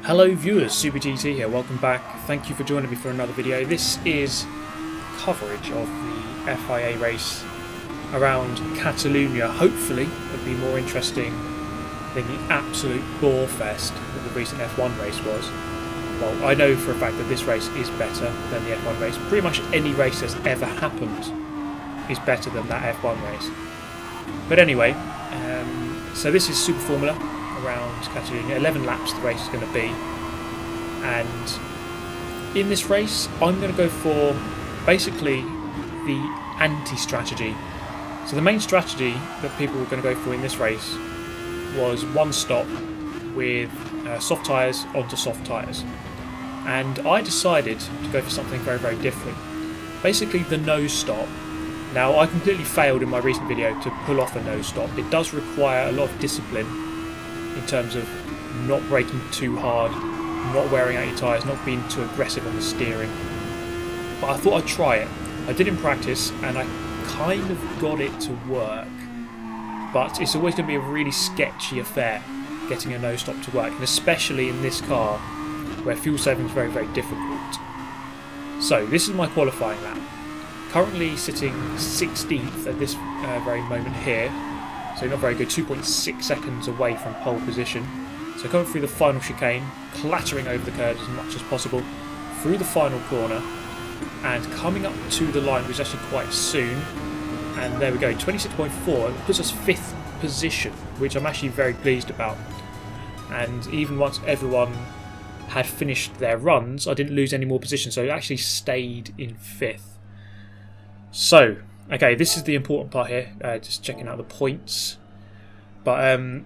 Hello viewers, Super GT here, welcome back. Thank you for joining me for another video. This is coverage of the FIA race around Catalonia. Hopefully it'll be more interesting than the absolute bore fest that the recent F1 race was. Well, I know for a fact that this race is better than the F1 race. Pretty much any race that's ever happened is better than that F1 race. But anyway, so this is Super Formula around Catalonia. 11 laps the race is going to be, and in this race I'm going to go for basically the anti-strategy. So the main strategy that people were going to go for in this race was one stop with soft tyres onto soft tyres, and I decided to go for something very different. Basically the nose stop. Now I completely failed in my recent video to pull off a nose stop. It does require a lot of discipline in terms of not braking too hard, not wearing out your tyres, not being too aggressive on the steering. But I thought I'd try it. I did in practice and I kind of got it to work. But it's always going to be a really sketchy affair getting a nose stop to work, and especially in this car where fuel saving is very difficult. So this is my qualifying lap. Currently sitting 16th at this very moment here. So not very good, 2.6 seconds away from pole position. So coming through the final chicane, clattering over the curves as much as possible, through the final corner, and coming up to the line, which is actually quite soon. And there we go, 26.4, it puts us 5th position, which I'm actually very pleased about. And even once everyone had finished their runs, I didn't lose any more positions, so it actually stayed in 5th. So, okay, this is the important part here, just checking out the points. But I'm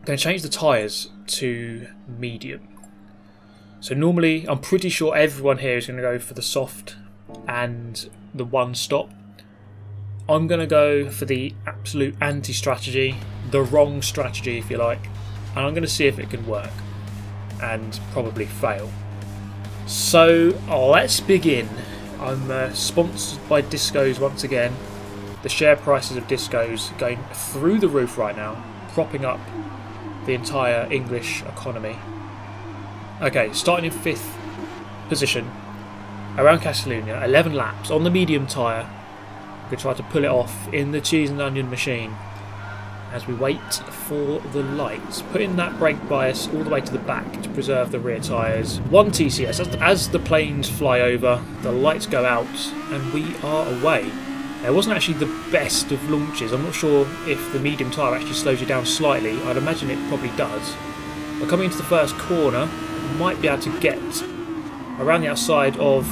going to change the tyres to medium. So normally, I'm pretty sure everyone here is going to go for the soft and the one stop. I'm going to go for the absolute anti-strategy, the wrong strategy if you like, and I'm going to see if it can work, and probably fail. So, let's begin. I'm sponsored by Discos once again. The share prices of Discos going through the roof right now, propping up the entire English economy. Okay, starting in 5th position around Catalonia, 11 laps on the medium tyre. We're going to try to pull it off in the cheese and onion machine as we wait for the lights. Putting that brake bias all the way to the back to preserve the rear tyres. 1 TCS. As the planes fly over, the lights go out and we are away. It wasn't actually the best of launches. I'm not sure if the medium tyre actually slows you down slightly. I'd imagine it probably does. But coming into the first corner, we might be able to get around the outside of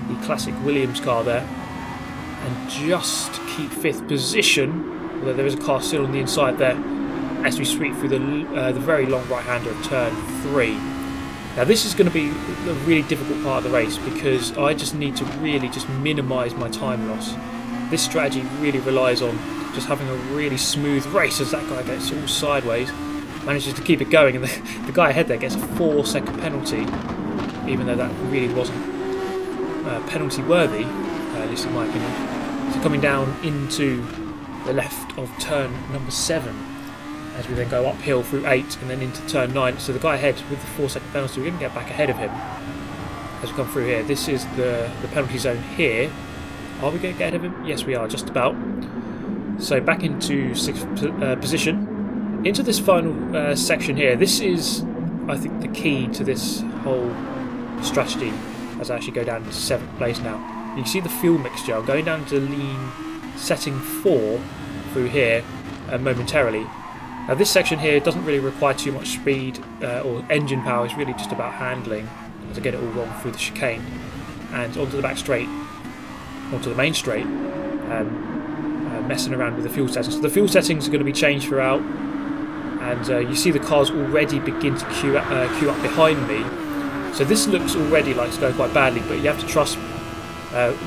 the classic Williams car there and just keep 5th position. Although there is a car still on the inside there as we sweep through the very long right-hander of turn 3. Now this is going to be a really difficult part of the race because I just need to really just minimise my time loss. This strategy really relies on just having a really smooth race as that guy gets all sideways, manages to keep it going, and the guy ahead there gets a 4-second penalty, even though that really wasn't penalty worthy, at least in my opinion. So coming down into the left of turn number 7 as we then go uphill through 8 and then into turn 9. So the guy ahead with the 4-second penalty, we're going to get back ahead of him as we come through here. This is the penalty zone here. Are we going to get ahead of him? Yes, we are, just about. So back into 6th position. Into this final section here. This is, I think, the key to this whole strategy as I actually go down into 7th place now. You can see the fuel mixture. I'm going down to lean setting 4 through here momentarily. Now this section here doesn't really require too much speed or engine power. It's really just about handling to get it all wrong through the chicane and onto the back straight, onto the main straight, messing around with the fuel settings. So the fuel settings are going to be changed throughout, and you see the cars already begin to queue up behind me. So this looks already like it's going quite badly, but you have to trust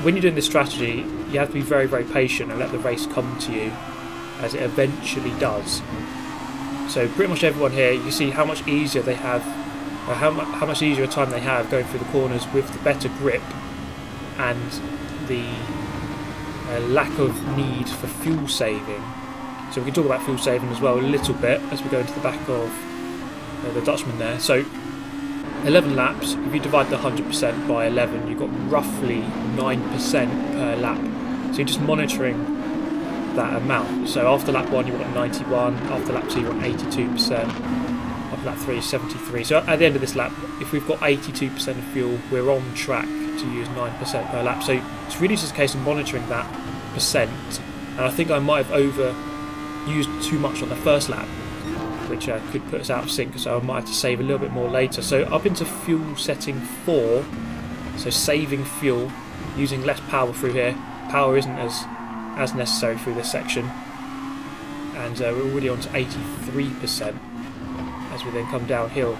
when you're doing this strategy, you have to be very patient and let the race come to you as it eventually does. So pretty much everyone here, you see how much easier they have, or how much easier a time they have going through the corners with the better grip and the lack of need for fuel saving. So we can talk about fuel saving as well a little bit as we go into the back of the Dutchman there. So 11 laps. If you divide the 100% by 11, you've got roughly 9% per lap. So you're just monitoring that amount. So after lap 1 you want 91, after lap 2 you want 82%, after lap 3 is 73. So at the end of this lap, if we've got 82% of fuel, we're on track to use 9% per lap. So it's really just a case of monitoring that percent. And I think I might have overused too much on the first lap, which could put us out of sync, so I might have to save a little bit more later. So up into fuel setting 4, so saving fuel, using less power through here. Power isn't as necessary through this section, and we're already on to 83% as we then come downhill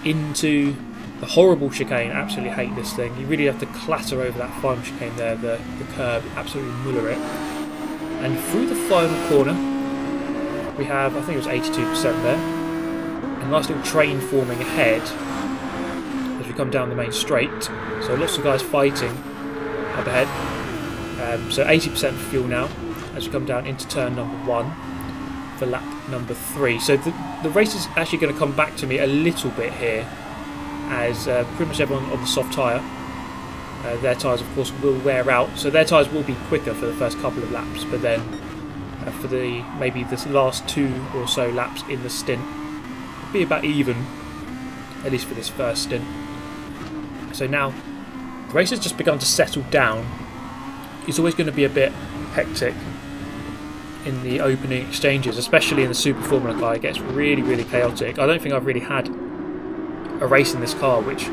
into the horrible chicane. Absolutely hate this thing. You really have to clatter over that final chicane there, the curb, absolutely muller it. And through the final corner we have, I think it was 82% there, a nice little train forming ahead as we come down the main straight. So lots of guys fighting up ahead. So 80% fuel now as we come down into turn number 1 for lap number 3. So the race is actually going to come back to me a little bit here, as pretty much everyone on the soft tyre, their tyres of course will wear out, so their tyres will be quicker for the first couple of laps, but then for maybe the last 2 or so laps in the stint, it'll be about even, at least for this first stint. So now the race has just begun to settle down. It's always going to be a bit hectic in the opening exchanges, especially in the Super Formula car. It gets really, really chaotic. I don't think I've really had a race in this car which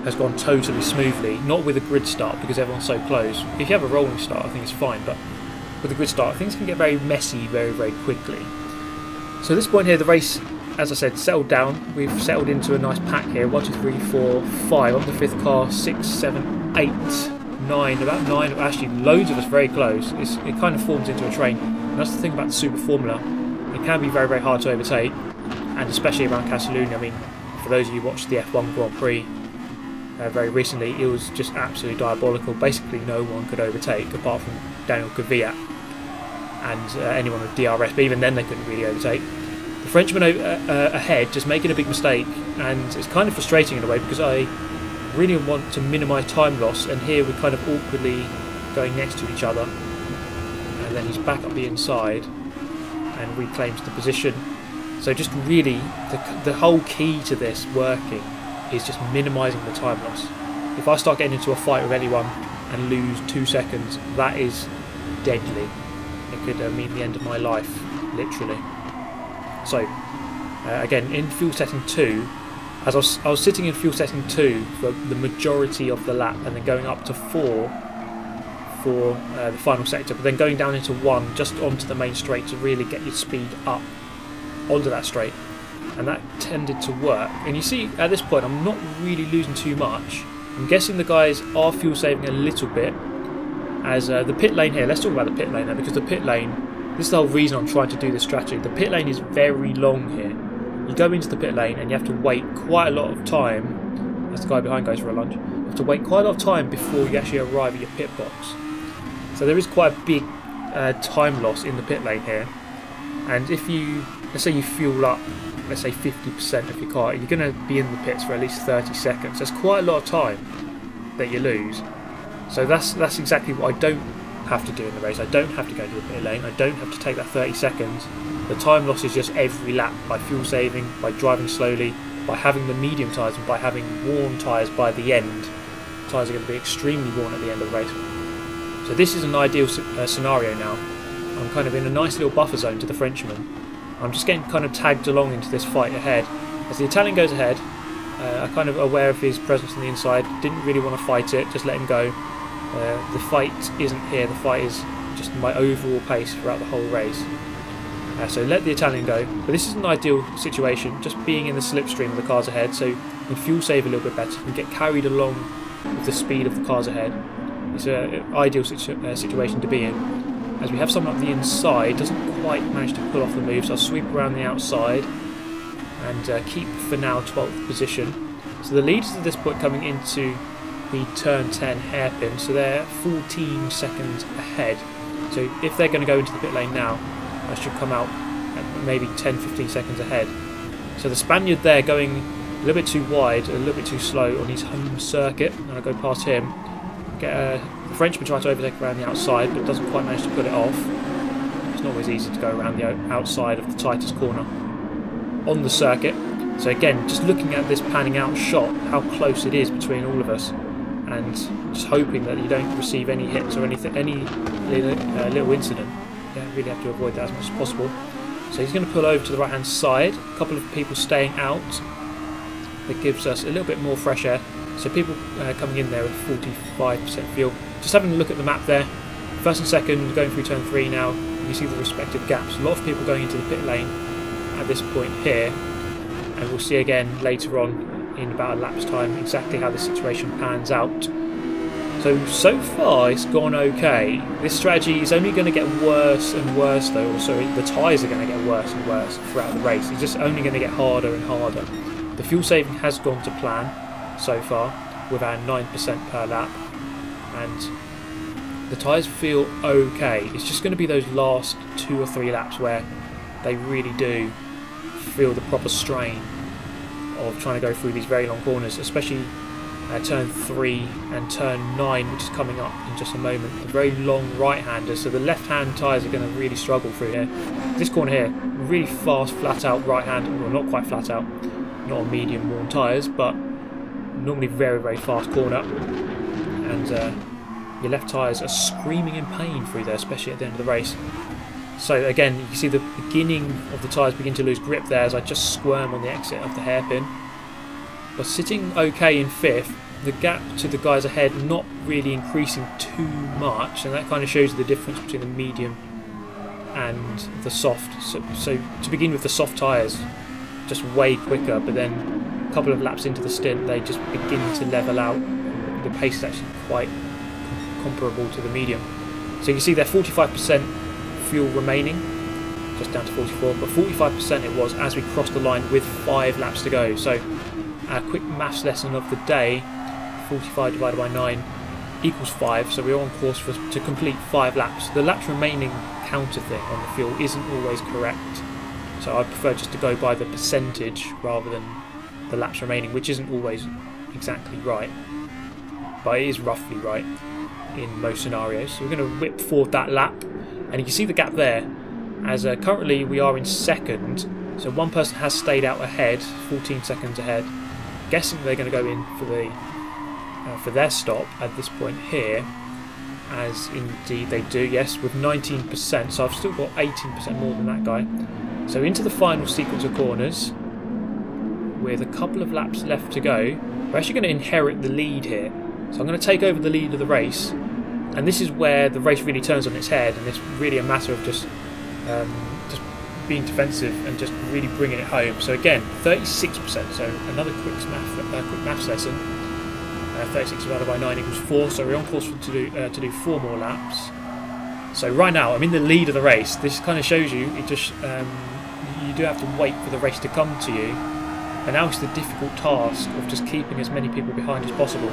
has gone totally smoothly, not with a grid start because everyone's so close. If you have a rolling start I think it's fine, but with a grid start things can get very messy very, very quickly. So at this point here the race, as I said, settled down. We've settled into a nice pack here. 1, 2, 3, 4, 5 up the 5th car, 6, 7, 8, 9, about 9, actually loads of us very close. It kind of forms into a train, and that's the thing about the Super Formula. It can be very, very hard to overtake, and especially around Catalunya. I mean, for those of you who watched the F1 Grand Prix very recently, it was just absolutely diabolical. Basically no one could overtake apart from Daniel Kvyat and anyone with DRS, but even then they couldn't really overtake. The Frenchman ahead just making a big mistake, and it's kind of frustrating in a way because I really want to minimise time loss, and here we're kind of awkwardly going next to each other, and then he's back up the inside and reclaims the position. So just really the whole key to this working is just minimising the time loss. If I start getting into a fight with anyone and lose 2 seconds, that is deadly. It could mean the end of my life, literally. So again, in fuel setting 2, as I was sitting in fuel setting 2 for the majority of the lap, and then going up to 4 for the final sector, but then going down into 1 just onto the main straight to really get your speed up onto that straight, and that tended to work. And you see at this point I'm not really losing too much. I'm guessing the guys are fuel saving a little bit, as the pit lane here, let's talk about the pit lane now, because the pit lane, this is the whole reason I'm trying to do this strategy. The pit lane is very long here. You go into the pit lane and you have to wait quite a lot of time, as the guy behind goes for a lunge, you have to wait quite a lot of time before you actually arrive at your pit box. So there is quite a big time loss in the pit lane here, and if you, let's say you fuel up, let's say 50% of your car, you're going to be in the pits for at least 30 seconds. That's quite a lot of time that you lose. So that's exactly what I don't have to do in the race. I don't have to go to the pit lane. I don't have to take that 30 seconds. The time loss is just every lap, by fuel saving, by driving slowly, by having the medium tyres, and by having worn tyres by the end. Tyres are going to be extremely worn at the end of the race. So this is an ideal scenario now. I'm kind of in a nice little buffer zone to the Frenchman. I'm just getting kind of tagged along into this fight ahead. As the Italian goes ahead, I'm kind of aware of his presence on the inside, didn't really want to fight it, just let him go. The fight isn't here, the fight is just my overall pace throughout the whole race. So let the Italian go, but this is an ideal situation, just being in the slipstream of the cars ahead, so you can fuel save a little bit better, you can get carried along with the speed of the cars ahead. It's an ideal situation to be in. As we have someone up the inside, doesn't quite manage to pull off the move, so I'll sweep around the outside and keep for now 12th position. So the leaders at this point coming into the turn 10 hairpin, so they're 14 seconds ahead. So if they're going to go into the pit lane now, I should come out at maybe 10-15 seconds ahead. So the Spaniard there going little bit too wide, a little bit too slow on his home circuit, and I go past him. Get the Frenchman tries to overtake around the outside, but doesn't quite manage to put it off. It's not always easy to go around the outside of the tightest corner on the circuit. So again, just looking at this panning out shot, how close it is between all of us, and just hoping that you don't receive any hits or anything, any little incident. Yeah, really have to avoid that as much as possible. So he's going to pull over to the right hand side. A couple of people staying out. That gives us a little bit more fresh air. So people coming in there with 45% fuel. Just having a look at the map there. First and second going through turn 3 now. You see the respective gaps. A lot of people going into the pit lane at this point here. And we'll see again later on in about a lap's time exactly how the situation pans out. So far it's gone okay. This strategy is only going to get worse and worse though. Also the tyres are going to get worse and worse throughout the race. It's just only going to get harder and harder. The fuel saving has gone to plan so far with our 9% per lap, and the tyres feel okay. It's just going to be those last 2 or 3 laps where they really do feel the proper strain of trying to go through these very long corners, especially turn 3 and turn 9, which is coming up in just a moment. The very long right-handers, so the left-hand tyres are going to really struggle through here. This corner here, really fast, flat-out right-hand, well, not quite flat-out, not on medium worn tyres, but normally very, very fast corner, and your left tyres are screaming in pain through there, especially at the end of the race. So again, you can see the beginning of the tyres begin to lose grip there as I just squirm on the exit of the hairpin. But sitting okay in 5th, the gap to the guys ahead not really increasing too much, and that kind of shows you the difference between the medium and the soft. So to begin with, the soft tyres just way quicker, but then a couple of laps into the stint they just begin to level out. The pace is actually quite comparable to the medium. So you can see there 45% fuel remaining, just down to 44, but 45% it was as we crossed the line with 5 laps to go. So our quick maths lesson of the day, 45 divided by 9 equals 5, so we're on course to complete 5 laps. The laps remaining counter thing on the fuel isn't always correct, so I prefer just to go by the percentage rather than the laps remaining, which isn't always exactly right, but it is roughly right in most scenarios. So we're going to whip forward that lap, and you can see the gap there, as currently we are in 2nd, so one person has stayed out ahead, 14 seconds ahead. Guessing they're going to go in for their stop at this point here, as indeed they do, yes, with 19%, so I've still got 18% more than that guy. So into the final sequence of corners, with a couple of laps left to go, we're actually going to inherit the lead here. So I'm going to take over the lead of the race, and this is where the race really turns on its head, and it's really a matter of just being defensive and just really bringing it home. So again, 36%, so another quick maths lesson. 36 divided by 9 equals 4, so we're on course to do 4 more laps. So right now I'm in the lead of the race. This kind of shows you, it just you do have to wait for the race to come to you, and now it's the difficult task of just keeping as many people behind as possible.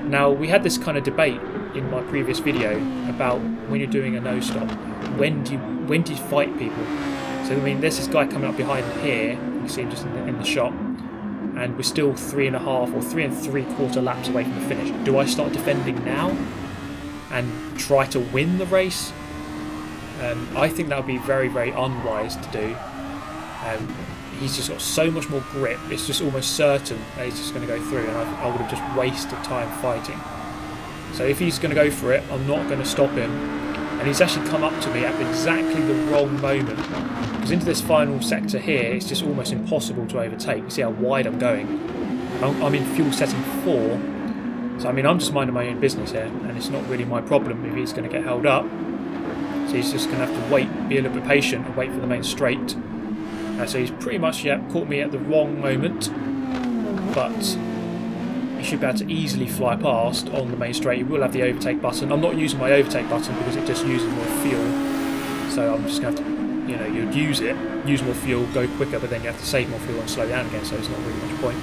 Now, we had this kind of debate in my previous video about when you're doing a no stop, when do you fight people? So I mean, there's this guy coming up behind here. You can see him just in the shot, and we're still 3.5 or 3 3/4 laps away from the finish. Do I start defending now and try to win the race? I think that would be very, very unwise to do. He's just got so much more grip. It's just almost certain that he's just going to go through, and I would have just wasted time fighting. So if he's going to go for it, I'm not going to stop him. And he's actually come up to me at exactly the wrong moment, because into this final sector here, it's just almost impossible to overtake. You see how wide I'm going. I'm in fuel setting 4, so I mean, I'm just minding my own business here, and it's not really my problem if he's going to get held up. So he's just going to have to wait, be a little bit patient, and wait for the main straight. So he's pretty much caught me at the wrong moment, but he should be able to easily fly past on the main straight. He will have the overtake button. I'm not using my overtake button because it just uses more fuel, so I'm just going to have to, you know, you'd use more fuel, go quicker, but then you have to save more fuel and slow down again, so it's not really much point.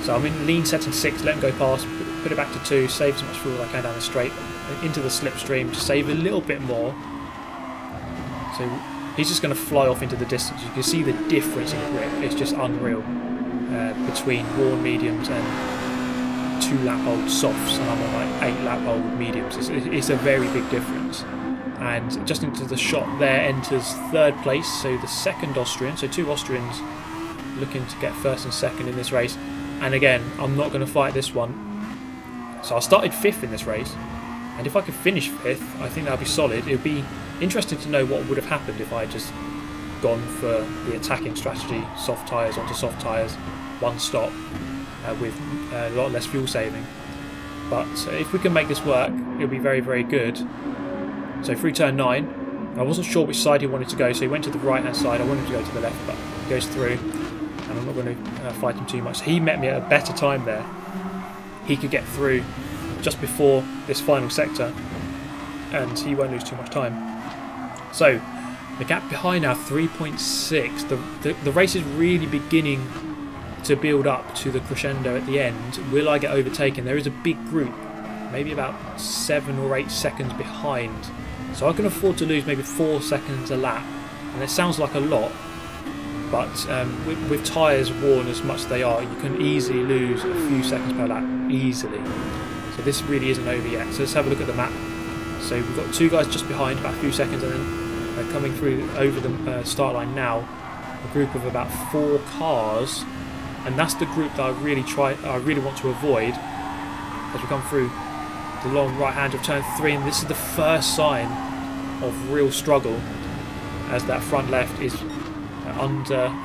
So I'm in lean setting 6, let him go past, put it back to 2, save as much fuel as I can down the straight, and into the slipstream to save a little bit more. So he's just going to fly off into the distance. You can see the difference in grip, it's just unreal. between worn mediums and 2-lap-old softs, and I'm on like 8-lap-old mediums. It's a very big difference. And just into the shot there enters 3rd place, so the 2nd Austrian, so 2 Austrians looking to get 1st and 2nd in this race. And again, I'm not going to fight this one. So I started 5th in this race, and if I could finish 5th, I think that would be solid. It would be interesting to know what would have happened if I had just gone for the attacking strategy, soft tyres onto soft tyres, 1 stop with a lot less fuel saving. But if we can make this work, it'll be very, very good. So through turn 9, I wasn't sure which side he wanted to go, so he went to the right hand side. I wanted to go to the left, but he goes through, and I'm not going to fight him too much. So he met me at a better time there. He could get through just before this final sector, and he won't lose too much time. So the gap behind now, 3.6. The race is really beginning to build up to the crescendo at the end. Will I get overtaken? There is a big group, maybe about 7 or 8 seconds behind. So I can afford to lose maybe 4 seconds a lap. And it sounds like a lot, but with tyres worn as much as they are, you can easily lose a few seconds per lap, easily. So this really isn't over yet. So let's have a look at the map. So we've got 2 guys just behind, about a few seconds, and then coming through over the start line now, a group of about 4 cars, and that's the group that I really want to avoid as we come through the long right hand of turn 3, and this is the first sign of real struggle as that front left is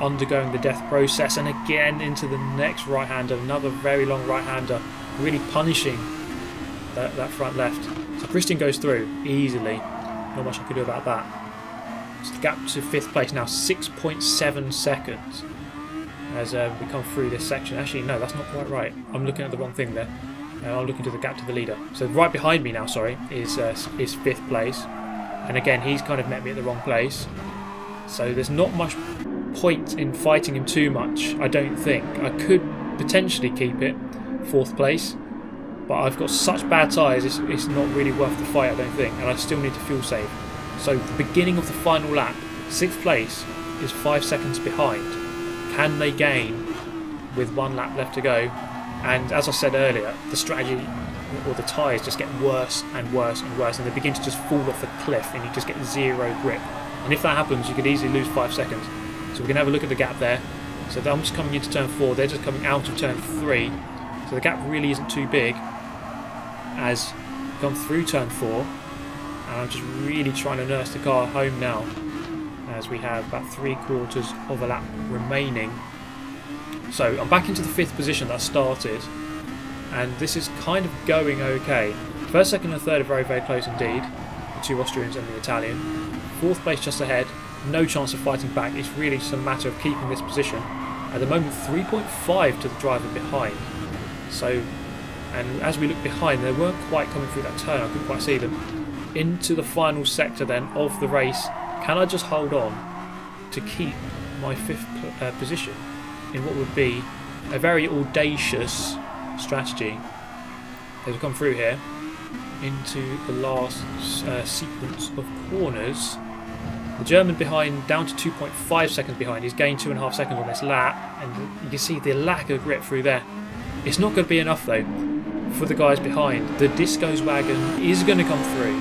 undergoing the death process, and again into the next right hander, another very long right hander, really punishing that front left. So Christian goes through easily, not much I could do about that. So the gap to 5th place now, 6.7 seconds as we come through this section. Actually no, that's not quite right, I'm looking at the wrong thing there. I'm looking to the gap to the leader. So right behind me now, sorry, is 5th place, and again he's kind of met me at the wrong place. So there's not much point in fighting him too much, I don't think. I could potentially keep it 4th place, but I've got such bad tyres, it's not really worth the fight, I don't think, and I still need to fuel save. So the beginning of the final lap, 6th place is 5 seconds behind. Can they gain with 1 lap left to go? And as I said earlier, the strategy or the tyres just get worse and worse and worse, and they begin to just fall off the cliff and you just get 0 grip. And if that happens, you could easily lose 5 seconds. So we can have a look at the gap there. So I'm just coming into turn 4, they're just coming out of turn 3. So the gap really isn't too big as we come through turn 4. And I'm just really trying to nurse the car home now, as we have about 3/4 of a lap remaining. So I'm back into the 5th position that I started, and this is kind of going okay. 1st, 2nd and 3rd are very, very close indeed, the 2 Austrians and the Italian. 4th place just ahead, no chance of fighting back. It's really just a matter of keeping this position. At the moment 3.5 to the driver behind. So, and as we look behind, they weren't quite coming through that turn, I couldn't quite see them. Into the final sector then of the race, can I just hold on to keep my 5th position in what would be a very audacious strategy as we come through here into the last sequence of corners. The German behind, down to 2.5 seconds behind. He's gained 2.5 seconds on this lap, and you can see the lack of grip through there. It's not going to be enough though for the guys behind. The Disco's wagon is going to come through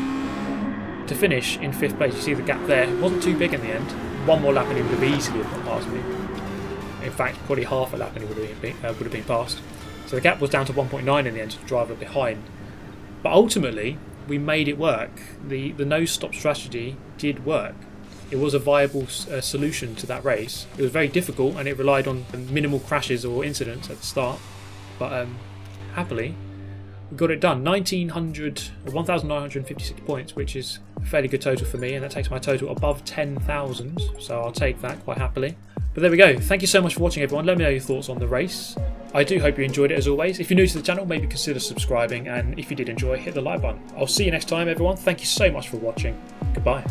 to finish in 5th place. You see the gap there. It wasn't too big in the end. 1 more lap and he would have easily gone past me. In fact, probably half a lap and he would have been passed. So the gap was down to 1.9 in the end to the driver behind. But ultimately, we made it work. The no-stop strategy did work. It was a viable solution to that race. It was very difficult and it relied on minimal crashes or incidents at the start. But happily, we got it done. 1,956 points, which is a fairly good total for me, and that takes my total above 10,000, so I'll take that quite happily. But there we go. Thank you so much for watching, everyone. Let me know your thoughts on the race. I do hope you enjoyed it as always. If you're new to the channel, maybe consider subscribing, and if you did enjoy, hit the like button. I'll see you next time, everyone. Thank you so much for watching. Goodbye.